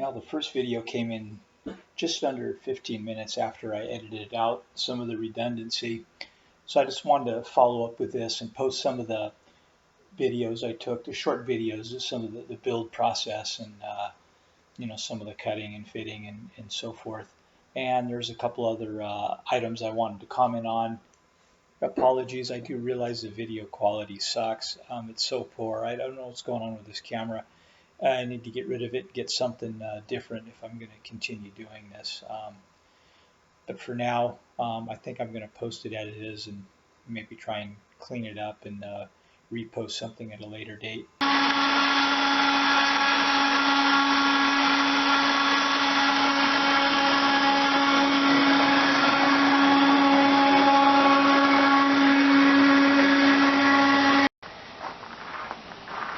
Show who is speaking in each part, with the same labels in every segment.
Speaker 1: Now the first video came in just under 15 minutes after I edited out some of the redundancy. So I just wanted to follow up with this and post some of the videos I took, the short videos of some of the build process and some of the cutting and fitting and so forth. And there's a couple other items I wanted to comment on. Apologies, I do realize the video quality sucks. It's so poor. I don't know what's going on with this camera. I need to get rid of it, get something different if I'm going to continue doing this. But for now, I think I'm going to post it as it is and maybe try and clean it up and repost something at a later date.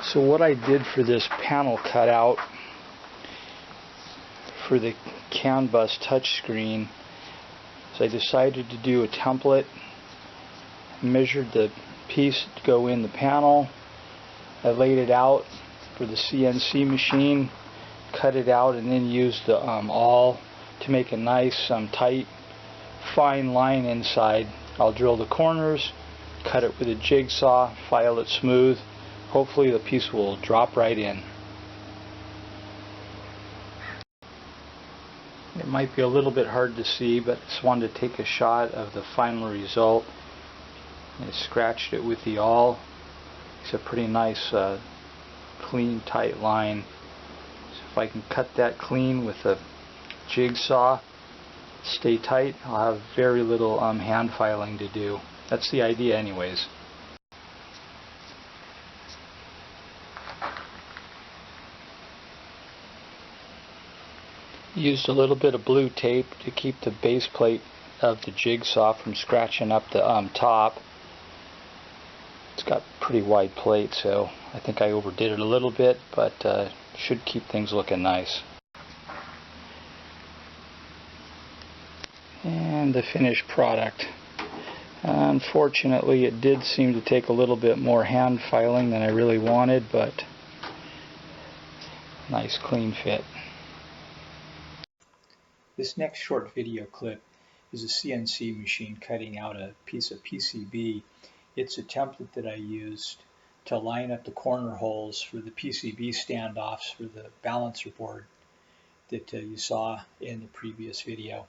Speaker 1: So what I did for this panel cutout for the CAN bus touchscreen is I decided to do a template, measured the piece to go in the panel, I laid it out for the CNC machine, cut it out, and then used the awl to make a nice tight fine line inside. I'll drill the corners, cut it with a jigsaw, file it smooth. Hopefully the piece will drop right in. It might be a little bit hard to see, but I just wanted to take a shot of the final result. I scratched it with the awl. It's a pretty nice clean tight line. So if I can cut that clean with a jigsaw, stay tight, I'll have very little hand filing to do. That's the idea anyways. Used a little bit of blue tape to keep the base plate of the jigsaw from scratching up the top. It's got pretty wide plate, so I think I overdid it a little bit, but should keep things looking nice. And the finished product. Unfortunately, it did seem to take a little bit more hand filing than I really wanted, but nice clean fit. This next short video clip is a CNC machine cutting out a piece of PCB. It's a template that I used to line up the corner holes for the PCB standoffs for the balancer board that you saw in the previous video.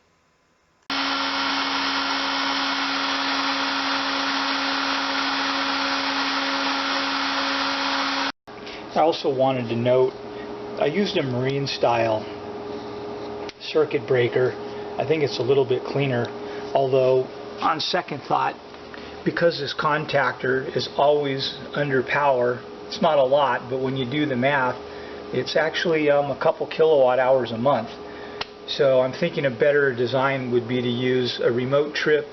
Speaker 1: I also wanted to note I used a marine style circuit breaker. I think it's a little bit cleaner, although on second thought, because this contactor is always under power, it's not a lot, but when you do the math, it's actually a couple kilowatt hours a month. So I'm thinking a better design would be to use a remote trip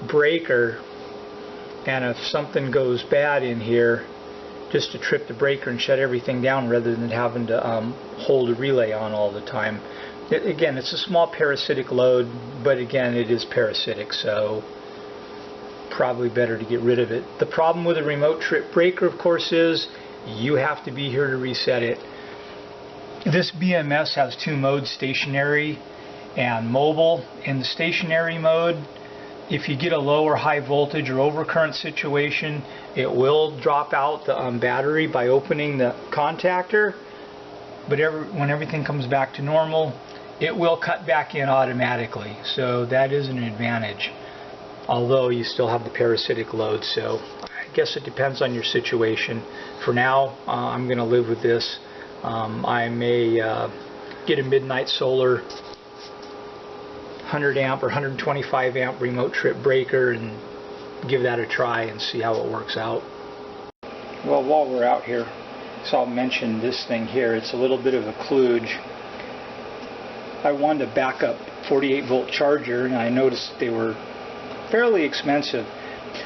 Speaker 1: breaker, and if something goes bad in here, just to trip the breaker and shut everything down rather than having to hold a relay on all the time. Again, it's a small parasitic load, but again, it is parasitic, so probably better to get rid of it. The problem with a remote trip breaker, of course, is you have to be here to reset it. This BMS has two modes, stationary and mobile. In the stationary mode, if you get a low or high voltage or overcurrent situation, it will drop out the battery by opening the contactor, but when everything comes back to normal, it will cut back in automatically, so that is an advantage, although you still have the parasitic load. So I guess it depends on your situation. For now, I'm going to live with this. I may get a Midnight Solar 100 amp or 125 amp remote trip breaker and give that a try and see how it works out. Well, while we're out here, so I'll mention this thing here. It's a little bit of a kludge. I wanted a backup 48 volt charger, and I noticed they were fairly expensive.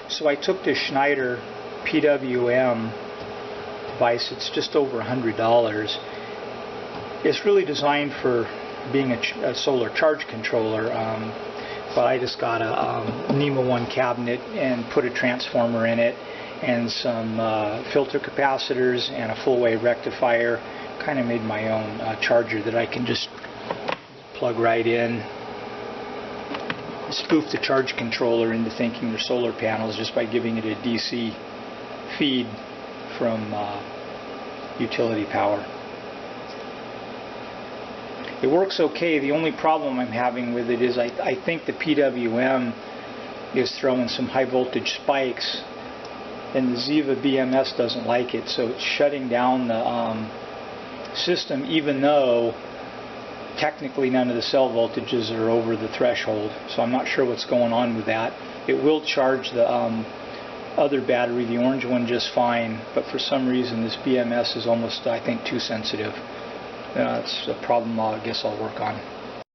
Speaker 1: So I took this Schneider PWM device. It's just over $100. It's really designed for being a solar charge controller, but I just got a NEMA 1 cabinet and put a transformer in it and some filter capacitors and a full wave rectifier. kind of made my own charger that I can just plug right in. Spoof the charge controller into thinking they're solar panels just by giving it a DC feed from utility power. It works okay. The only problem I'm having with it is I think the PWM is throwing some high voltage spikes, and the Ziva BMS doesn't like it, so it's shutting down the system, even though technically none of the cell voltages are over the threshold. So I'm not sure what's going on with that. It will charge the other battery, the orange one, just fine, but for some reason this BMS is almost, I think, too sensitive. It's a problem I guess I'll work on.